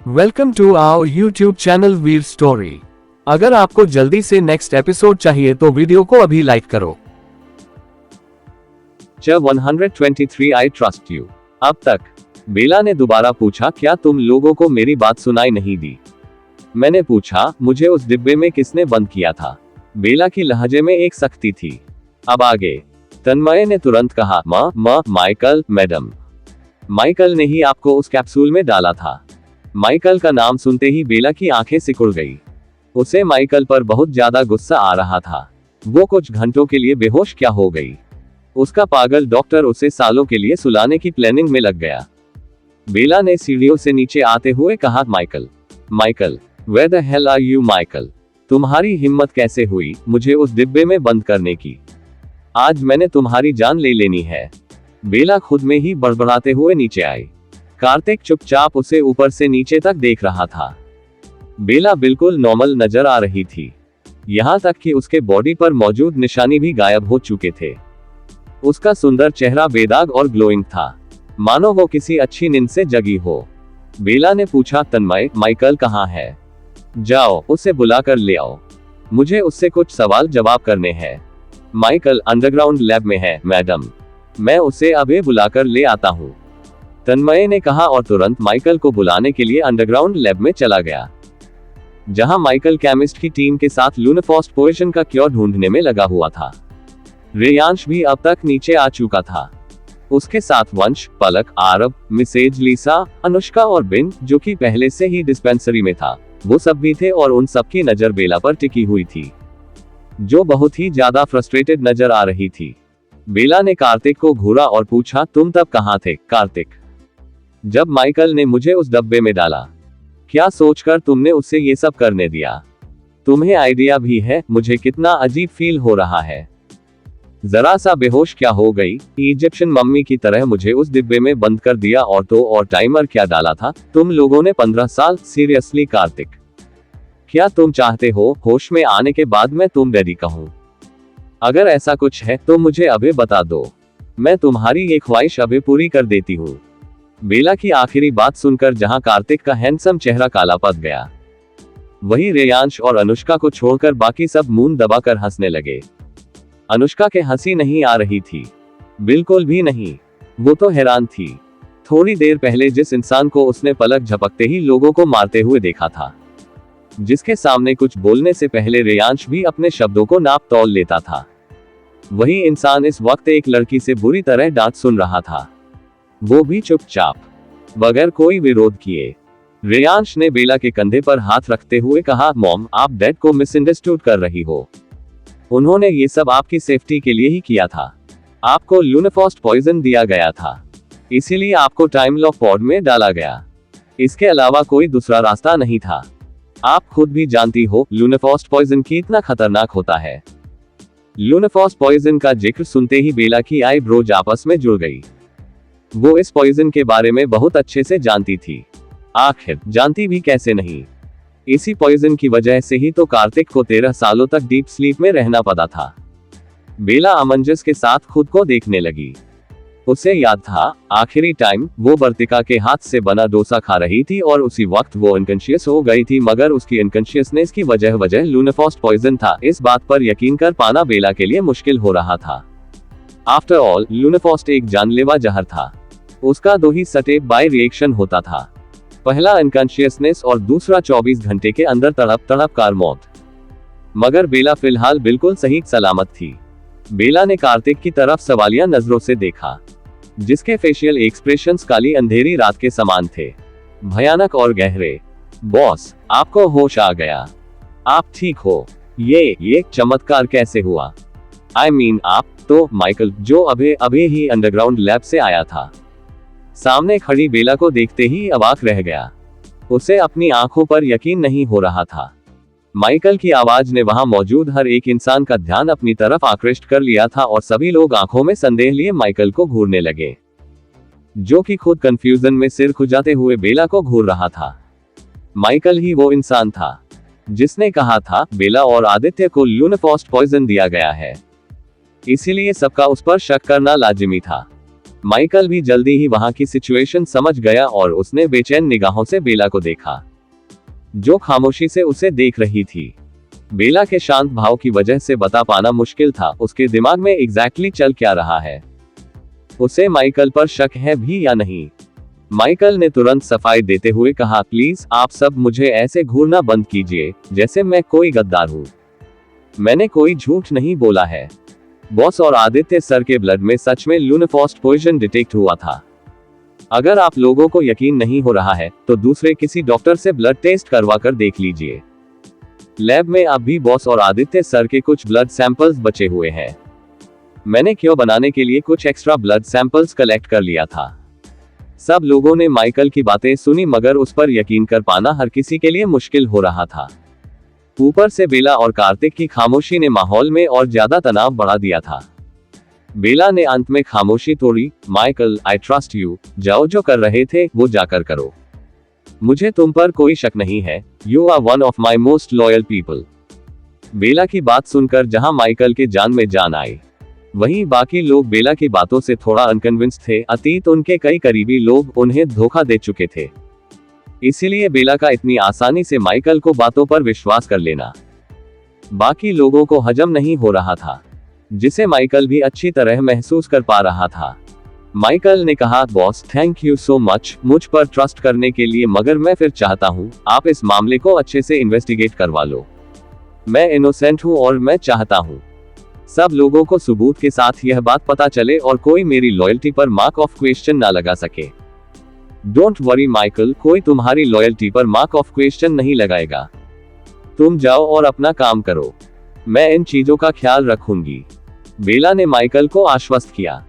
Welcome to our YouTube channel Veer story. अगर आपको जल्दी से नेक्स्ट एपिसोड चाहिए तो वीडियो को अभी लाइक करो। 123 आई ट्रस्ट यू। अब तक बेला ने दोबारा पूछा, क्या तुम लोगों को मेरी बात सुनाई नहीं दी? मैंने पूछा, मुझे उस डिब्बे में किसने बंद किया था? बेला की लहजे में एक सख्ती थी। अब आगे। तन्मय ने तुरंत कहा, माइकल मैडम। माइकल ने ही आपको उस कैप्सूल में डाला था। माइकल का नाम सुनते ही बेला की आंखें सिकुड़ गई। उसे माइकल पर बहुत ज्यादा गुस्सा आ रहा था। वो कुछ घंटों के लिए बेहोश क्या हो गई। उसका पागल डॉक्टर उसे सालों के लिए सुलाने की प्लानिंग में लग गया। बेला ने सीढ़ियों से नीचे आते हुए कहा, Michael, where the hell are you Michael? तुम्हारी हिम्मत कैसे हुई मुझे उस डिब्बे में बंद करने की? आज मैंने तुम्हारी जान ले लेनी है। बेला खुद में ही बड़बड़ाते हुए नीचे आई। कार्तिक चुपचाप उसे ऊपर से नीचे तक देख रहा था। बेला बिल्कुल नॉर्मल नजर आ रही थी, यहाँ तक कि उसके बॉडी पर मौजूद निशानी भी गायब हो चुके थे। उसका सुंदर चेहरा बेदाग और ग्लोइंग था, मानो वो किसी अच्छी नींद से जगी हो। बेला ने पूछा, तन्मय, माइकल कहाँ है? जाओ उसे बुलाकर ले आओ, मुझे उससे कुछ सवाल जवाब करने हैं। माइकल अंडरग्राउंड लैब में है मैडम, मैं उसे अभी बुलाकर ले आता हूँ, तन्मय ने कहा और तुरंत माइकल को बुलाने के लिए अंडरग्राउंड लैब में चला गया, जहां माइकल केमिस्ट की टीम के साथ लूनाफॉस्ट पोइजन का क्योर ढूंढने में लगा हुआ था। रेयांश भी अब तक नीचे आ चुका था। उसके साथ वंश, पलक, आरब, मिसेज लीसा, अनुष्का और बिन, जो कि पहले से ही डिस्पेंसरी में था, वो सब भी थे और उन सबकी नजर बेला पर टिकी हुई थी, जो बहुत ही ज्यादा फ्रस्ट्रेटेड नजर आ रही थी। बेला ने कार्तिक को घूरा और पूछा, तुम तब कहाँ थे कार्तिक, जब माइकल ने मुझे उस डब्बे में डाला? क्या सोचकर तुमने उससे ये सब करने दिया? तुम्हें आइडिया भी है मुझे कितना अजीब फील हो रहा है? जरा सा बेहोश क्या हो गई, इजिप्शियन मम्मी की तरह मुझे उस डिब्बे में बंद कर दिया और टाइमर क्या डाला था तुम लोगों ने? 15 साल? सीरियसली कार्तिक, क्या तुम चाहते हो होश में आने के बाद मैं तुम डैडी कहूं? अगर ऐसा कुछ है तो मुझे अभी बता दो, मैं तुम्हारी ये ख्वाहिश अभी पूरी कर देती हूँ। बेला की आखिरी बात सुनकर जहां कार्तिक का हैंडसम चेहरा काला पड़ गया, वही रेयांश और अनुष्का को छोड़कर बाकी सब मुंह दबाकर हंसने लगे। अनुष्का के हंसी नहीं आ रही थी, बिल्कुल भी नहीं। वो तो हैरान थी। थोड़ी देर पहले जिस इंसान को उसने पलक झपकते ही लोगों को मारते हुए देखा था, जिसके सामने कुछ बोलने से पहले रेयांश भी अपने शब्दों को नाप तौल लेता था, वही इंसान इस वक्त एक लड़की से बुरी तरह डांट सुन रहा था, वो भी चुपचाप, बगैर कोई विरोध किए। रेयांश ने बेला के कंधे पर हाथ रखते हुए कहा, मॉम, आप डैड को मिसअंडरस्टूड कर रही हो। उन्होंने ये सब आपकी सेफ्टी के लिए ही किया था। आपको लूनाफॉस्ट पॉइजन दिया गया था, इसीलिए आपको टाइम लॉक पॉड में डाला गया। इसके अलावा कोई दूसरा रास्ता नहीं था। आप खुद भी जानती हो लूनाफॉस्ट पॉइजन कितना खतरनाक होता है। लूनाफॉस्ट पॉइजन का जिक्र सुनते ही बेला की आईब्रोज आपस में जुड़ गई। वो इस पॉइजन के बारे में बहुत अच्छे से जानती थी। आखिर जानती भी कैसे नहीं, इसी पॉइजन की वजह से ही तो कार्तिक को 13 सालों तक डीप स्लीप में रहना पड़ा था। बेला अमंजस के साथ खुद को देखने लगी। उसे याद था, आखिरी टाइम वो वर्तिका के हाथ से बना डोसा खा रही थी और उसी वक्त वो अनकॉन्शियस हो गई थी, मगर उसकी अनकॉन्शियसनेस की वजह लूनाफॉस्ट पॉइजन था। इस बात पर यकीन कर पाना बेला के लिए मुश्किल हो रहा था। आफ्टर ऑल लूनाफॉस्ट एक जानलेवा जहर था, उसका 2 ही स्टेप बाय रिएक्शन होता था, पहला अनकॉन्शियसनेस और दूसरा 24 घंटे के अंदर तड़प कार मौत। मगर बेला फिलहाल बिल्कुल सही सलामत थी। बेला ने कार्तिक की तरफ सवालिया नजरों से देखा, जिसके फेशियल एक्सप्रेशंस काली अंधेरी रात के समान थे, भयानक और गहरे। बॉस, आपको होश आ गया? आप ठीक हो? ये चमत्कार कैसे हुआ? I mean, आप तो माइकल, जो अभी ही अंडरग्राउंड लैब से आया था। सामने खड़ी बेला को देखते ही अवाक रह गया। उसे अपनी आंखों पर यकीन नहीं हो रहा था। माइकल की आवाज ने वहां मौजूद हर एक इंसान का ध्यान अपनी तरफ आकृष्ट कर लिया था और सभी लोग आंखों में संदेह लिए माइकल को घूरने लगे, जो कि खुद कंफ्यूजन में सिर खुजाते हुए बेला को घूर रहा था। माइकल ही वो इंसान था जिसने कहा था बेला और आदित्य को लूनाफॉस्ट पॉइजन दिया गया है, इसीलिए सबका उस पर शक करना लाजिमी था। माइकल भी जल्दी ही वहां की सिचुएशन समझ गया और उसने बेचैन निगाहों से बेला को देखा, जो खामोशी से उसे देख रही थी। बेला के शांत भाव की वजह से बता पाना मुश्किल था उसके दिमाग में एग्जैक्टली चल क्या रहा है। उसे माइकल पर शक है भी या नहीं। माइकल ने तुरंत सफाई देते हुए कहा, प्लीज आप सब मुझे ऐसे घूरना बंद कीजिए जैसे मैं कोई गद्दार हूं। मैंने कोई झूठ नहीं बोला है। बॉस और आदित्य सर के ब्लड में सच में लुनेफॉस्ट पॉइजन डिटेक्ट हुआ था। अगर आप लोगों को यकीन नहीं हो रहा है तो दूसरे किसी डॉक्टर से ब्लड टेस्ट करवा कर देख लीजिए। लैब में अब भी बॉस और आदित्य सर के कुछ ब्लड सैंपल्स बचे हुए हैं। मैंने क्यों बनाने के लिए कुछ एक्स्ट्रा ब्लड सैंपल्स कलेक्ट कर लिया था। सब लोगों ने माइकल की बातें सुनी मगर उस पर यकीन कर पाना हर किसी के लिए मुश्किल हो रहा था। ऊपर से बेला और कार्तिक की खामोशी ने माहौल में और ज्यादा तनाव बढ़ा दिया था। बेला ने अंत में खामोशी तोड़ी, माइकल आई ट्रस्ट यू, जाओ जो कर रहे थे वो जाकर करो। मुझे तुम पर कोई शक नहीं है, you are one of my most loyal people. Bela की बात सुनकर जहां माइकल के जान में जान आई, वहीं बाकी लोग बेला की बातों से थोड़ा अनकन्विंस्ड थे। अतीत उनके कई करीबी लोग उन्हें धोखा दे चुके थे, इसीलिए बेला का इतनी आसानी से माइकल को बातों पर विश्वास कर लेना बाकी लोगों को हजम नहीं हो रहा था, जिसे माइकल भी अच्छी तरह महसूस कर पा रहा था। माइकल ने कहा, boss thank you so much मुझ पर ट्रस्ट करने के लिए, मगर मैं फिर चाहता हूँ आप इस मामले को अच्छे से इन्वेस्टिगेट करवा लो। मैं इनोसेंट हूँ और मैं चाहता हूँ सब लोगों को सबूत के साथ यह बात पता चले और कोई मेरी लॉयल्टी पर मार्क ऑफ क्वेश्चन ना लगा सके। डोंट वरी माइकल, कोई तुम्हारी लॉयल्टी पर मार्क ऑफ क्वेश्चन नहीं लगाएगा। तुम जाओ और अपना काम करो, मैं इन चीजों का ख्याल रखूंगी। बेला ने माइकल को आश्वस्त किया,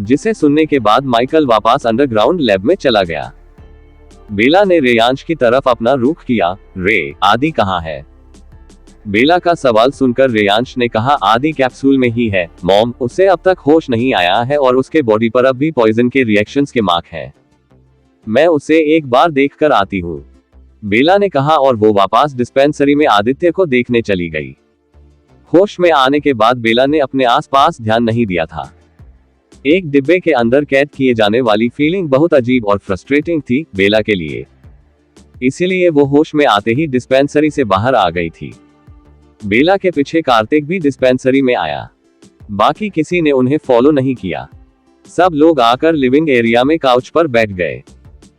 जिसे सुनने के बाद माइकल वापस अंडरग्राउंड लैब में चला गया। बेला ने रेयांश की तरफ अपना रुख किया, रे आदि कहाँ है? बेला का सवाल सुनकर रेयांश ने कहा, आदि कैप्सूल में ही है मॉम, उसे अब तक होश नहीं आया है और उसके बॉडी पर अब भी पॉइजन के रिएक्शंस के मार्क हैं। मैं उसे एक बार देख कर आती हूँ, बेला ने कहा और वो वापस डिस्पेंसरी में आदित्य को देखने चली गई। होश में आने के बाद बेला ने अपने आसपास ध्यान नहीं दिया था। एक डिब्बे के अंदर कैद किए जाने वाली फीलिंग बहुत अजीब और फ्रस्ट्रेटिंग थी बेला के लिए, इसीलिए वो होश में आते ही डिस्पेंसरी से बाहर आ गई थी। बेला के पीछे कार्तिक भी डिस्पेंसरी में आया, बाकी किसी ने उन्हें फॉलो नहीं किया। सब लोग आकर लिविंग एरिया में काउच पर बैठ गए।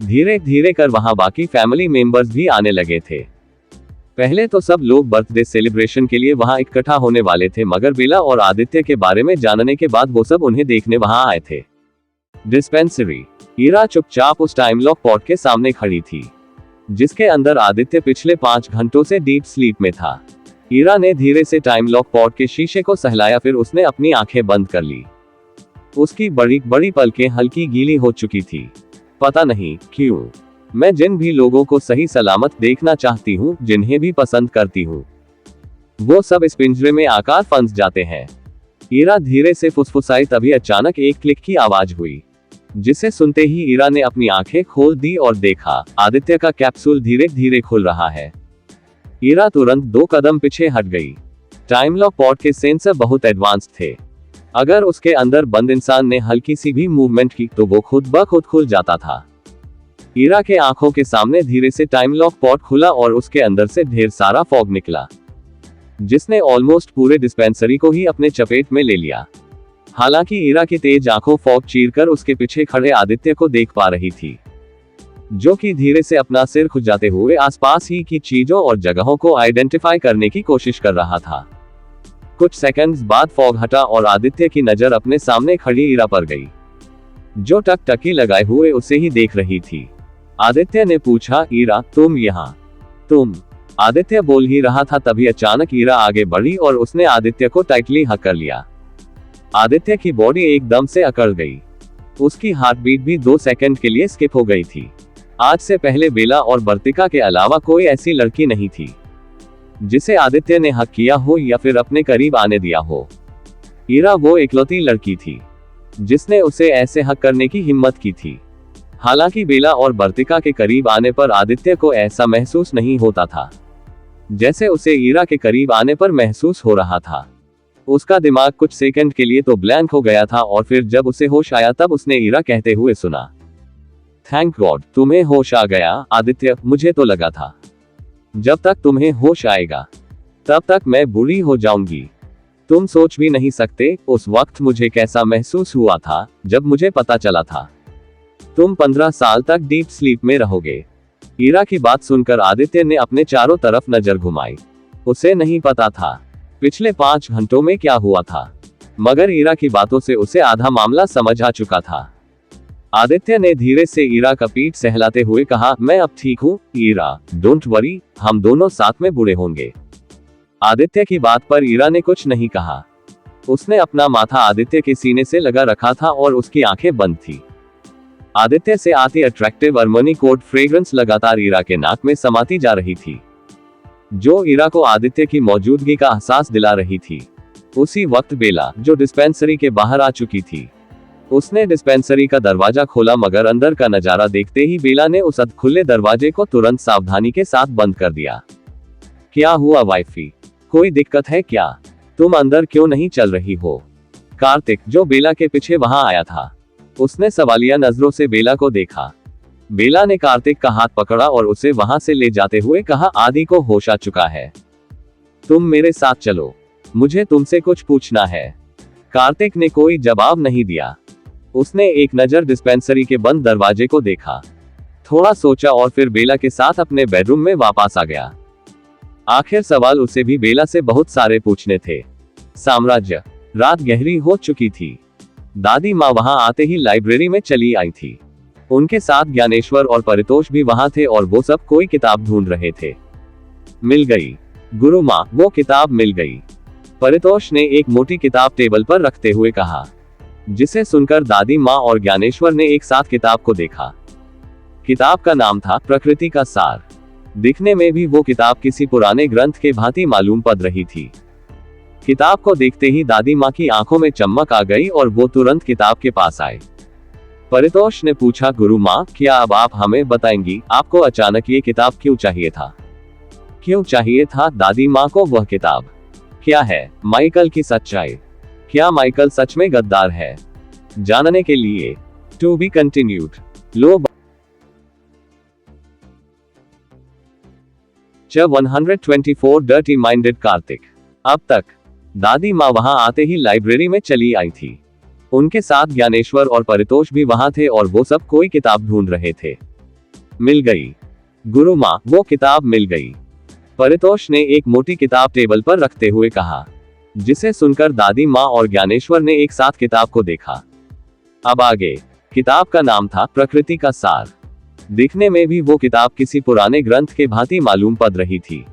धीरे धीरे कर वहां बाकी फैमिली मेंबर्स भी आने लगे थे। पहले तो सब लोग बर्थडे सेलिब्रेशन के लिए वहां इकट्ठा होने वाले थे, मगर बेला और आदित्य के बारे में जानने के बाद वो सब उन्हें देखने वहां आए थे। डिस्पेंसरी। ईरा चुपचाप उस टाइम लॉक पॉट के सामने खड़ी थी, जिसके अंदर आदित्य पिछले 5 घंटों से डीप स्लीप में था। ईरा ने धीरे से टाइम लॉक पॉट के शीशे को सहलाया, फिर उसने अपनी आंखें बंद कर ली। उसकी बड़ी बड़ी पलकें हल्की गीली हो चुकी थी। पता नहीं क्यों मैं जिन भी लोगों को सही सलामत देखना चाहती हूँ, जिन्हें भी पसंद करती हूँ, वो सब इस पिंजरे में आकर फंस जाते हैं। ईरा धीरे से फुसफुसाई, तभी अचानक एक क्लिक की आवाज हुई, जिसे सुनते ही ईरा ने अपनी आंखें खोल दी और देखा आदित्य का कैप्सूल धीरे धीरे खुल रहा है। ईरा तुरंत 2 कदम पीछे हट गई। टाइम लॉक पॉट के सेंसर बहुत एडवांस थे। अगर उसके अंदर बंद इंसान ने हल्की सी भी मूवमेंट की तो वो खुद ब खुद खुल जाता था। ईरा के आंखों के सामने धीरे से टाइम लॉक पॉट खुला और उसके अंदर से ढेर सारा फॉग निकला, जिसने ऑलमोस्ट पूरे डिस्पेंसरी को ही अपने चपेट में ले लिया। हालांकि ईरा की तेज आंखों फॉग चीरकर उसके पीछे खड़े आदित्य को देख पा रही थी, जो कि धीरे से अपना सिर खुजाते हुए आसपास ही की चीजों और जगहों को आइडेंटिफाई करने की कोशिश कर रहा था। कुछ सेकंड्स बाद फॉग हटा और आदित्य की नजर अपने सामने खड़ी ईरा पर गई, जो टकटकी लगाए हुए उसे ही देख रही थी। आदित्य ने पूछा, ईरा तुम यहाँ? तुम? आदित्य बोल ही रहा था, तभी अचानक ईरा आगे बढ़ी और उसने आदित्य को टाइटली हक कर लिया। आदित्य की बॉडी एकदम से अकड़ गई। उसकी हार्ट बीट भी 2 सेकंड के लिए स्किप हो गई थी। आज से पहले बेला और वर्तिका के अलावा कोई ऐसी लड़की नहीं थी जिसे आदित्य ने हक किया हो या फिर अपने करीब आने दिया हो। ईरा वो इकलौती लड़की थी जिसने उसे ऐसे हक करने की हिम्मत की थी। हालांकि बेला और वर्तिका के करीब आने पर आदित्य को ऐसा महसूस नहीं होता था जैसे उसे ईरा के करीब आने पर महसूस हो रहा था। उसका दिमाग कुछ सेकंड के लिए तो ब्लैंक हो गया था और फिर जब उसे होश आया तब उसने ईरा कहते हुए सुना, थैंक गॉड तुम्हें होश आ गया आदित्य, मुझे तो लगा था जब तक तुम्हें होश आएगा तब तक मैं बुरी हो जाऊंगी। तुम सोच भी नहीं सकते उस वक्त मुझे कैसा महसूस हुआ था जब मुझे पता चला था तुम 15 साल तक डीप स्लीप में रहोगे। ईरा की बात सुनकर आदित्य ने अपने चारों तरफ नजर घुमाई। उसे नहीं पता था पिछले 5 घंटों में क्या हुआ था, मगर ईरा की बातों से उसे आधा मामला समझ आ चुका था। आदित्य ने धीरे से ईरा का पीठ सहलाते हुए कहा, मैं अब ठीक हूँ ईरा, डोंट वरी, हम दोनों साथ में बूढ़े होंगे। आदित्य की बात पर ईरा ने कुछ नहीं कहा। उसने अपना माथा आदित्य के सीने से लगा रखा था और उसकी आंखें बंद थी। आदित्य से आती अट्रैक्टिव अर्मनी कोड फ्रेग्रेंस लगातार ईरा के नाक में समाती जा रही थी, जो ईरा को आदित्य की मौजूदगी का एहसास दिला रही थी। उसी वक्त बेला, जो डिस्पेंसरी के बाहर आ चुकी थी, उसने डिस्पेंसरी का दरवाजा खोला, मगर अंदर का नजारा देखते ही बेला ने उस खुले दरवाजे को तुरंत सावधानी के साथ बंद कर दिया। क्या हुआ वाइफी, कोई दिक्कत है क्या? तुम अंदर क्यों नहीं चल रही हो? कार्तिक, जो बेला के पीछे वहां आया था, उसने सवालिया नजरों से बेला को देखा। बेला ने कार्तिक का हाथ पकड़ा और उसे वहां से ले जाते हुए कहा, आदि को होश आ चुका है, तुम मेरे साथ चलो, मुझे तुमसे कुछ पूछना है। कार्तिक ने कोई जवाब नहीं दिया। उसने एक नजर डिस्पेंसरी के बंद दरवाजे को देखा, थोड़ा सोचा और फिर बेला के साथ अपने बेडरूम में वापस आ गया। आखिर सवाल उसे भी बेला से बहुत सारे पूछने थे। साम्राज्य, रात गहरी हो चुकी थी। दादी माँ वहां आते ही लाइब्रेरी में चली आई थी। उनके साथ ज्ञानेश्वर और परितोष भी वहां थे और वो सब कोई किताब ढूंढ रहे थे। मिल गई गुरु माँ, वो किताब मिल गई, परितोष ने एक मोटी किताब टेबल पर रखते हुए कहा, जिसे सुनकर दादी माँ और ज्ञानेश्वर ने एक साथ किताब को देखा। किताब का नाम था प्रकृति का सार। दिखने में भी वो किताब किसी पुराने ग्रंथ के भांति मालूम पड़ रही थी। किताब को देखते ही दादी माँ की आंखों में चमक आ गई और वो तुरंत किताब के पास आए। परितोष ने पूछा, गुरु माँ, क्या अब आप हमें बताएंगी, आपको अचानक ये किताब क्यों चाहिए था? क्यों चाहिए था दादी माँ को वह किताब? क्या है माइकल की सच्चाई? क्या माइकल सच में गद्दार है? जानने के लिए टू बी कंटिन्यूड। लो 124 डर्टी माइंडेड कार्तिक। अब तक दादी माँ वहां आते ही लाइब्रेरी में चली आई थी। उनके साथ ज्ञानेश्वर और परितोष भी वहां थे और वो सब कोई किताब ढूंढ रहे थे। मिल गई गुरु माँ, वो किताब मिल गई, परितोष ने एक मोटी किताब टेबल पर रखते हुए कहा, जिसे सुनकर दादी माँ और ज्ञानेश्वर ने एक साथ किताब को देखा। अब आगे किताब का नाम था प्रकृति का सार। दिखने में भी वो किताब किसी पुराने ग्रंथ के भांति मालूम पड़ रही थी।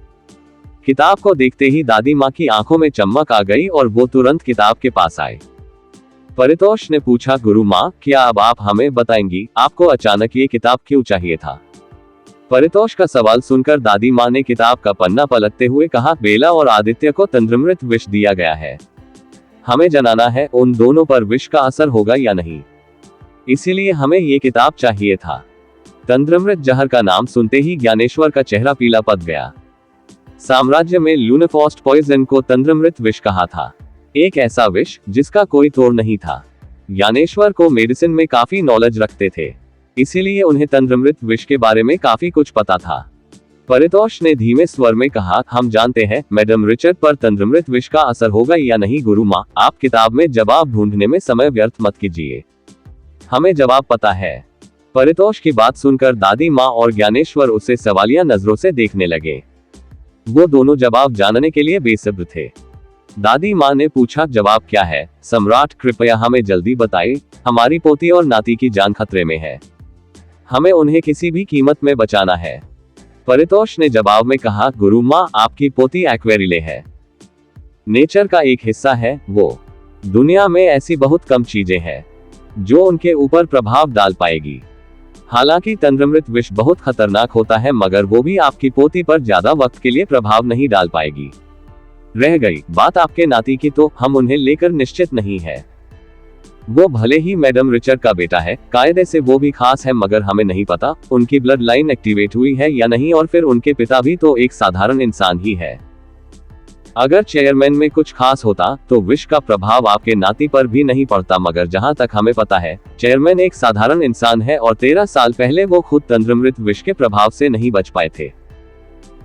किताब को देखते ही दादी माँ की आंखों में चमक आ गई और वो तुरंत किताब के पास आए। परितोष ने पूछा, गुरु माँ, क्या अब आप हमें बताएंगी, आपको अचानक ये किताब क्यों चाहिए था? परितोष का सवाल सुनकर दादी माँ ने किताब का पन्ना पलटते हुए कहा, बेला और आदित्य को तंद्रमृत विष दिया गया है। हमें जानना है उन दोनों पर विष का असर होगा या नहीं, इसीलिए हमें ये किताब चाहिए था। तंद्रमृत जहर का नाम सुनते ही ज्ञानेश्वर का चेहरा पीला पड़ गया। साम्राज्य में लूनेफॉस्ट पॉइजन को तंद्रमृत विष कहा था, एक ऐसा विष जिसका कोई तोड़ नहीं था। ज्ञानेश्वर को मेडिसिन में काफी नॉलेज रखते थे, इसीलिए उन्हें तंद्रमृत विष के बारे में काफी कुछ पता था। परितोष ने धीमे स्वर में कहा, हम जानते हैं मैडम रिचर्ड पर तंद्रमृत विष का असर होगा या नहीं। गुरु माँ, आप किताब में जवाब ढूंढने में समय व्यर्थ मत कीजिए, हमें जवाब पता है। परितोष की बात सुनकर दादी माँ और ज्ञानेश्वर उसे सवालिया नजरों से देखने लगे। वो दोनों जवाब जानने के लिए बेसब्र थे। दादी माँ ने पूछा, जवाब क्या है सम्राट, कृपया हमें जल्दी बताएं, हमारी पोती और नाती की जान खतरे में है, हमें उन्हें किसी भी कीमत में बचाना है। परितोष ने जवाब में कहा, गुरु माँ, आपकी पोती एक्वेरिले है, नेचर का एक हिस्सा है वो। दुनिया में ऐसी बहुत कम चीजें हैं जो उनके ऊपर प्रभाव डाल पाएगी। हालांकि तंद्रमृत विष बहुत खतरनाक होता है, मगर वो भी आपकी पोती पर ज्यादा वक्त के लिए प्रभाव नहीं डाल पाएगी। रह गई बात आपके नाती की, तो हम उन्हें लेकर निश्चित नहीं है। वो भले ही मैडम रिचर्ड का बेटा है, कायदे से वो भी खास है, मगर हमें नहीं पता उनकी ब्लड लाइन एक्टिवेट हुई है या नहीं, और फिर उनके पिता भी तो एक साधारण इंसान ही है। अगर चेयरमैन में कुछ खास होता तो विष का प्रभाव आपके नाती पर भी नहीं पड़ता, मगर जहां तक हमें पता है चेयरमैन एक साधारण इंसान है और 13 साल पहले वो खुद तंद्रमृत विष के प्रभाव से नहीं बच पाए थे।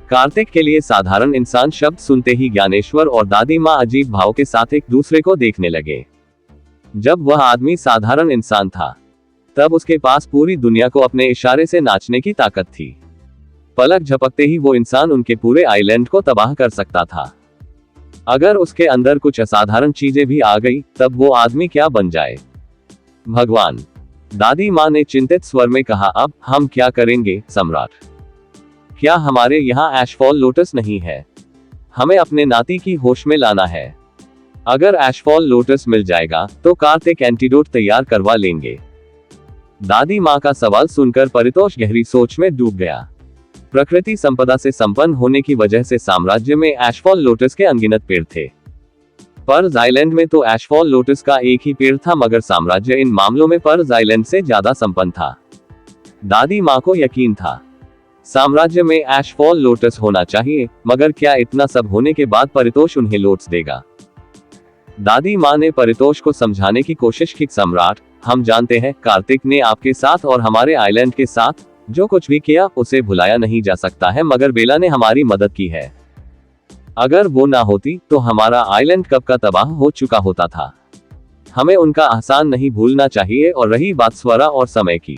कार्तिक के लिए साधारण इंसान शब्द सुनते ही ज्ञानेश्वर और दादी माँ अजीब भाव के साथ एक दूसरे को देखने लगे। जब वह आदमी साधारण इंसान था तब उसके पास पूरी दुनिया को अपने इशारे से नाचने की ताकत थी। पलक झपकते ही वो इंसान उनके पूरे आइलैंड को तबाह कर सकता था। अगर उसके अंदर कुछ असाधारण चीजें भी आ गई तब वो आदमी क्या बन जाए। भगवान, दादी माँ ने चिंतित स्वर में कहा, अब हम क्या करेंगे सम्राट? क्या हमारे यहाँ एशफॉल लोटस नहीं है? हमें अपने नाती की होश में लाना है। अगर एशफॉल लोटस मिल जाएगा तो कार्तिक एंटीडोट तैयार करवा लेंगे। दादी माँ का सवाल सुनकर परितोष गहरी सोच में डूब गया। प्रकृति संपदा से संपन्न होने की वजह से साम्राज्य में एशफॉल लोटस के अनगिनत पेड़ थे। पर्ल आइलैंड में तो एशफॉल लोटस का एक ही पेड़ था, मगर साम्राज्य इन मामलों में पर्ल आइलैंड से ज्यादा संपन्न था। दादी माँ को यकीन था साम्राज्य में एशफॉल लोटस होना चाहिए, मगर क्या इतना सब होने के बाद परितोष उन्हें लौट देगा? दादी माँ ने परितोष को समझाने की कोशिश की, सम्राट, हम जानते हैं कार्तिक ने आपके साथ और हमारे आइलैंड के साथ जो कुछ भी किया उसे भुलाया नहीं जा सकता है, मगर बेला ने हमारी मदद की है। अगर वो ना होती तो हमारा आइलैंड कब का तबाह हो चुका होता था। हमें उनका एहसान नहीं भूलना चाहिए। और रही बात स्वरा और समय की,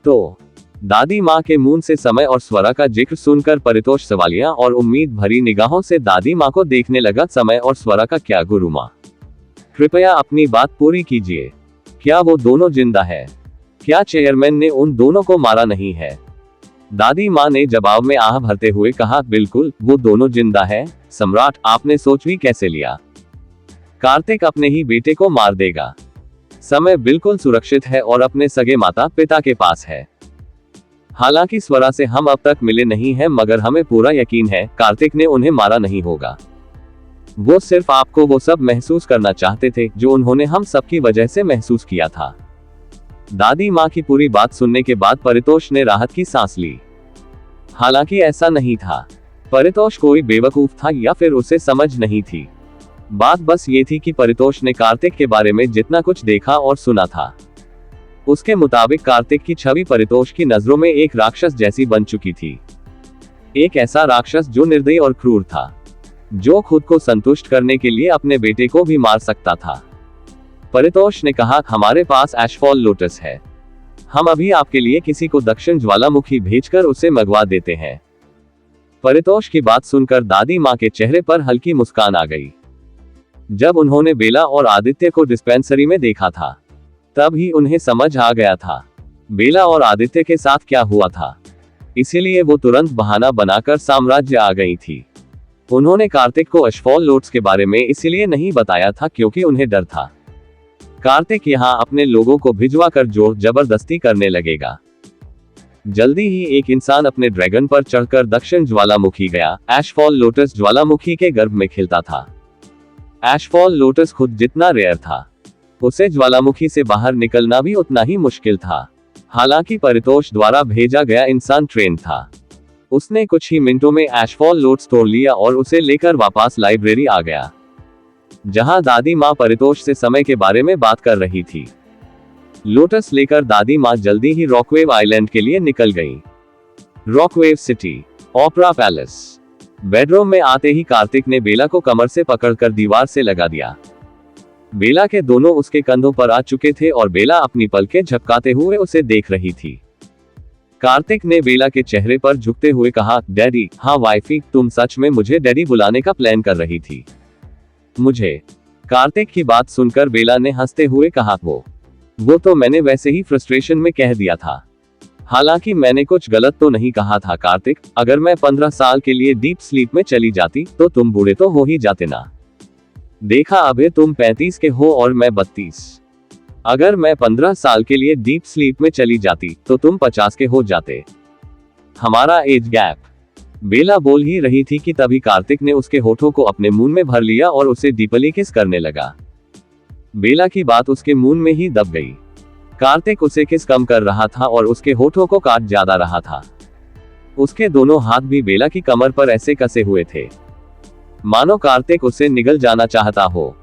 तो दादी माँ के मुंह से समय और स्वरा का जिक्र सुनकर परितोष सवालिया और उम्मीद भरी निगाहों से दादी माँ को देखने लगा। समय और स्वरा का क्या गुरु माँ? कृपया अपनी बात पूरी कीजिए। क्या वो दोनों जिंदा है? क्या चेयरमैन ने उन दोनों को मारा नहीं है? दादी माँ ने जवाब में आह भरते हुए कहा, बिल्कुल, वो दोनों जिंदा है। सम्राट, आपने सोच भी कैसे लिया? कार्तिक अपने ही बेटे को मार देगा। समय बिल्कुल सुरक्षित है और अपने सगे माता पिता के पास है। हालांकि स्वरा से हम अब तक मिले नहीं हैं, मगर हमें पूरा यकीन है कार्तिक ने उन्हें मारा नहीं होगा। वो सिर्फ आपको वो सब महसूस करना चाहते थे जो उन्होंने हम सबकी वजह से महसूस किया था। दादी माँ की पूरी बात सुनने के बाद परितोष ने राहत की सांस ली। हालांकि ऐसा नहीं था परितोष कोई बेवकूफ था या फिर उसे समझ नहीं थी। बात बस ये थी कि परितोष ने कार्तिक के बारे में जितना कुछ देखा और सुना था उसके मुताबिक कार्तिक की छवि परितोष की नजरों में एक राक्षस जैसी बन चुकी थी। एक ऐसा राक्षस जो निर्दयी और क्रूर था, जो खुद को संतुष्ट करने के लिए अपने बेटे को भी मार सकता था। परितोष ने कहा, हमारे पास एशफॉल लोटस है। हम अभी आपके लिए किसी को दक्षिण ज्वालामुखी भेजकर उसे मंगवा देते हैं। परितोष की बात सुनकर दादी माँ के चेहरे पर हल्की मुस्कान आ गई। जब उन्होंने बेला और आदित्य को डिस्पेंसरी में देखा था तब ही उन्हें समझ आ गया था बेला और आदित्य के साथ क्या हुआ था। इसीलिए वो तुरंत बहाना बनाकर साम्राज्य आ गई थी। उन्होंने कार्तिक को एशफॉल लोटस के बारे में इसलिए नहीं बताया था क्योंकि उन्हें डर था कार्तिक यहाँ अपने लोगों को भिजवाकर जोर जबरदस्ती करने लगेगा। जल्दी ही एक इंसान अपने ड्रैगन पर चढ़कर दक्षिण ज्वालामुखी गया। एशफॉल लोटस ज्वालामुखी के गर्भ में खिलता था। एशफॉल लोटस खुद जितना रेयर था उसे ज्वालामुखी से बाहर निकलना भी उतना ही मुश्किल था। हालांकि परितोष द्वारा भेजा गया इंसान ट्रेन था। उसने कुछ ही मिनटों में एशफॉल लोटस तोड़ लिया और उसे लेकर वापस लाइब्रेरी आ गया, जहां दादी माँ परितोष से समय के बारे में बात कर रही थी। लोटस लेकर दादी माँ जल्दी ही रॉकवेव आइलैंड के लिए निकल गई। रॉकवेव सिटी, ओपरा पैलेस। बेडरूम में आते ही कार्तिक ने बेला को कमर से पकड़कर दीवार से लगा दिया। बेला के दोनों उसके कंधों पर आ चुके थे और बेला अपनी पलकें झपकाते हुए उसे देख रही थी। कार्तिक ने बेला के चेहरे पर झुकते हुए कहा, डैडी। हाँ वाइफी, तुम सच में मुझे डैडी बुलाने का प्लान कर रही थी? मुझे। कार्तिक की बात सुनकर बेला ने हंसते हुए कहा, वो तो मैंने वैसे ही फ्रस्ट्रेशन में कह दिया था। हालांकि मैंने कुछ गलत तो नहीं कहा था कार्तिक। अगर मैं 15 साल के लिए डीप स्लीप में चली जाती तो तुम बूढ़े तो हो ही जाते ना। देखा, अभी तुम 35 के हो और मैं 32। अगर मैं 15 साल के लिए डीप स्लीप में चली जाती तो तुम 50 के हो जाते। हमारा एज गैप। बेला बोल ही रही थी कि तभी कार्तिक ने उसके होठों को अपने मुंह में भर लिया और उसे डीपली किस करने लगा। बेला की बात उसके मुंह में ही दब गई। कार्तिक उसे किस कम कर रहा था और उसके होठों को काट ज्यादा रहा था। उसके दोनों हाथ भी बेला की कमर पर ऐसे कसे हुए थे। मानो कार्तिक उससे निगल जाना चाहता हो।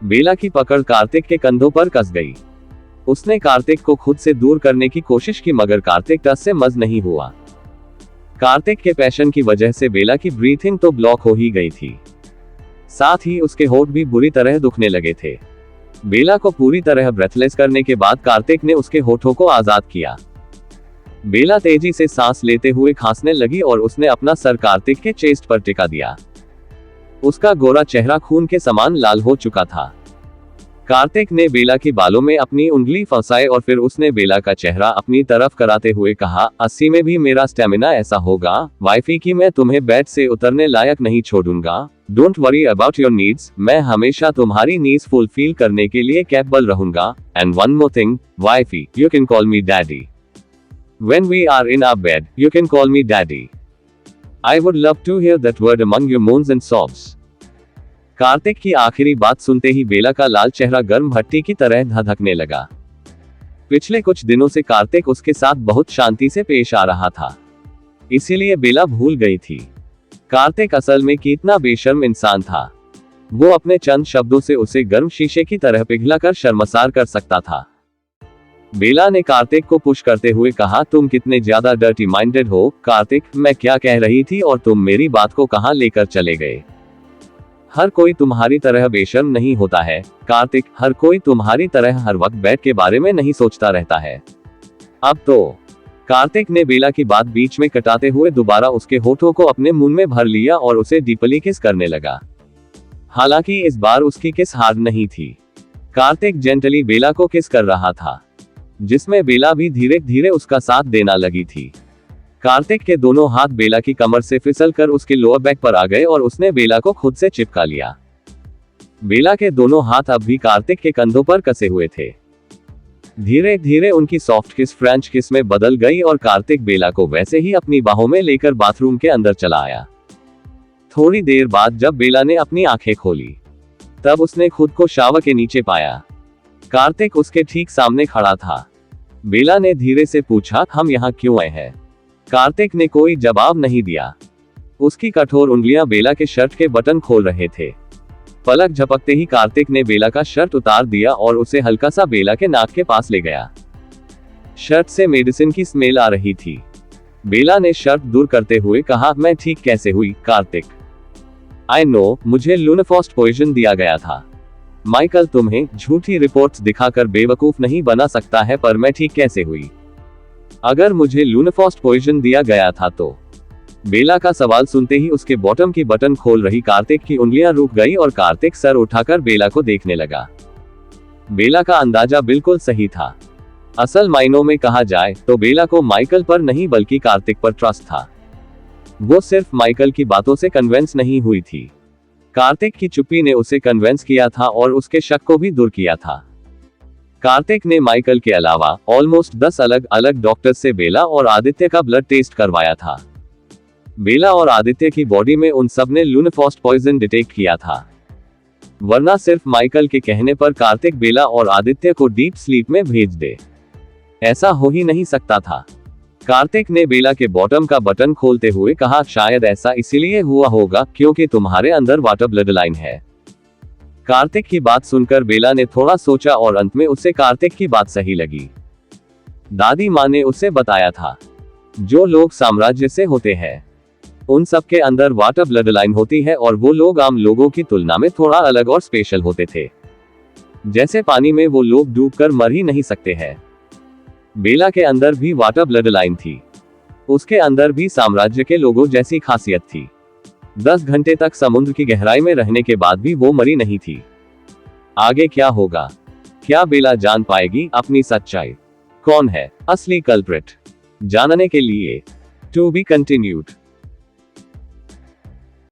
बेला की पकड़ कार्तिक के कंधों पर कस गई। उसने कार्तिक को खुद से दूर करने की कोशिश की, मगर कार्तिक टस से मज नहीं हुआ। कार्तिक के पैशन की वजह से बेला की ब्रीथिंग तो ब्लॉक हो ही गई थी, साथ ही उसके होठ भी बुरी तरह दुखने लगे थे। बेला को पूरी तरह ब्रेथलेस करने के बाद कार्तिक ने उसके होठों को आजाद किया। बेला तेजी से सांस लेते हुए खांसने लगी और उसने अपना सर कार्तिक के चेस्ट पर टिका दिया। उसका गोरा चेहरा खून के समान लाल हो चुका था। कार्तिक ने बेला के बालों में अपनी उंगली फंसाई और फिर उसने बेला का चेहरा अपनी तरफ कराते हुए कहा, 80 में भी मेरा स्टेमिना ऐसा होगा वाइफी कि मैं तुम्हें बेड से उतरने लायक नहीं छोड़ूंगा। Don't worry about your needs, मैं हमेशा तुम्हारी नीड्स फुलफिल करने के लिए कैपेबल रहूंगा। And one more thing wifey, you can call me daddy. When we are in our bed, you can call me daddy. I would love to hear that word among your moans and sobs. Kartik की आखिरी बात सुनते ही बेला का लाल चेहरा गर्म भट्टी की तरह धधकने लगा। पिछले कुछ दिनों से कार्तिक उसके साथ बहुत शांति से पेश आ रहा था, इसीलिए बेला भूल गई थी कार्तिक असल में कितना बेशर्म इंसान था। वो अपने चंद शब्दों से उसे गर्म शीशे की तरह पिघलाकर शर्मसार कर सकता था। बेला ने कार्तिक को पुश करते हुए कहा, तुम कितने ज्यादा डर्टी माइंडेड हो कार्तिक, मैं क्या कह रही थी और तुम मेरी बात को कहां लेकर चले गए। हर कोई तुम्हारी तरह बेशर्म नहीं होता है कार्तिक, हर कोई तुम्हारी तरह हर वक्त बेड के बारे में नहीं सोचता रहता है। अब तो कार्तिक ने बेला की बात बीच में कटाते हुए दोबारा उसके होठों को अपने मुंह में भर लिया और उसे डीपली किस करने लगा। हालांकि इस बार उसकी किस हार्ड नहीं थी। कार्तिक जेंटली बेला को किस कर रहा था, जिसमें बेला भी धीरे धीरे उसका साथ देना लगी थी। कार्तिक के दोनों हाथ बेला की कमर से फिसलकर उसके लोअर बैक पर आ गए और उसने बेला को खुद से चिपका लिया। बेला के दोनों हाथ अब भी कार्तिक के कंधों पर कसे हुए थे। धीरे धीरे उनकी सॉफ्ट किस फ्रेंच किस में बदल गई और कार्तिक बेला को वैसे ही अपनी बाहों में लेकर बाथरूम के अंदर चला आया। थोड़ी देर बाद जब बेला ने अपनी आंखें खोली, तब उसने खुद को शावर के नीचे पाया। कार्तिक उसके ठीक सामने खड़ा था। बेला ने धीरे से पूछा, हम यहाँ क्यों आए हैं? कार्तिक ने कोई जवाब नहीं दिया। उसकी कठोर उंगलियां बेला के शर्ट के बटन खोल रहे थे। पलक झपकते ही कार्तिक ने बेला का शर्ट उतार दिया और उसे हल्का सा बेला के नाक के पास ले गया। शर्ट से मेडिसिन की स्मेल आ रही थी। बेला ने शर्ट दूर करते हुए कहा, मैं ठीक कैसे हुई कार्तिक? आई नो, मुझे लूनाफॉस्ट पॉइजन दिया गया था। माइकल तुम्हें झूठी रिपोर्ट्स दिखाकर बेवकूफ नहीं बना सकता है, पर मैं ठीक कैसे हुई? अगर मुझे लूनाफॉस्ट पॉइजन दिया गया था तो? बेला का सवाल सुनते ही उसके बॉटम की बटन खोल रही कार्तिक की उंगलियां रुक गई और कार्तिक सर उठाकर बेला को देखने लगा। बेला का अंदाजा बिल्कुल सही था। असल मायनों में कहा जाए तो बेला को माइकल पर नहीं बल्कि कार्तिक पर ट्रस्ट था। वो सिर्फ माइकल की बातों से कन्विंस नहीं हुई थी, कार्तिक की चुप्पी ने उसे कन्विंस किया था और उसके शक को भी दूर किया था। कार्तिक ने माइकल के अलावा ऑलमोस्ट 10 अलग अलग डॉक्टर से बेला और आदित्य का ब्लड टेस्ट करवाया था। बेला और आदित्य की बॉडी में उन सब ने लूनाफॉस्ट पॉइजन डिटेक्ट किया था, वरना सिर्फ माइकल के कहने पर कार्तिक बेला और आदित्य को डीप स्लीप में भेज दे, ऐसा हो ही नहीं सकता था। कार्तिक ने बेला के बॉटम का बटन खोलते हुए कहा, शायद ऐसा इसीलिए हुआ होगा क्योंकि तुम्हारे अंदर वाटर ब्लड लाइन है। कार्तिक की बात सुनकर बेला ने थोड़ा सोचा और अंत में उसे कार्तिक की बात सही लगी। दादी माँ ने उसे बताया था, जो लोग साम्राज्य से होते हैं उन सब के अंदर वाटर ब्लड लाइन होती है और वो लोग आम लोगों की तुलना में थोड़ा अलग और स्पेशल होते थे। जैसे पानी में वो लोग डूबकर मर ही नहीं सकते हैं। बेला के अंदर भी वाटर ब्लड लाइन थी। उसके अंदर भी साम्राज्य के लोगों जैसी खासियत थी। 10 घंटे तक समुद्र की गहराई में रहने के बाद भी वो मरी नहीं थी। आगे क्या होगा? क्या बेला जान पाएगी अपनी सच्चाई? कौन है असली कल्प्रिट? जानने के लिए टू बी कंटिन्यूड।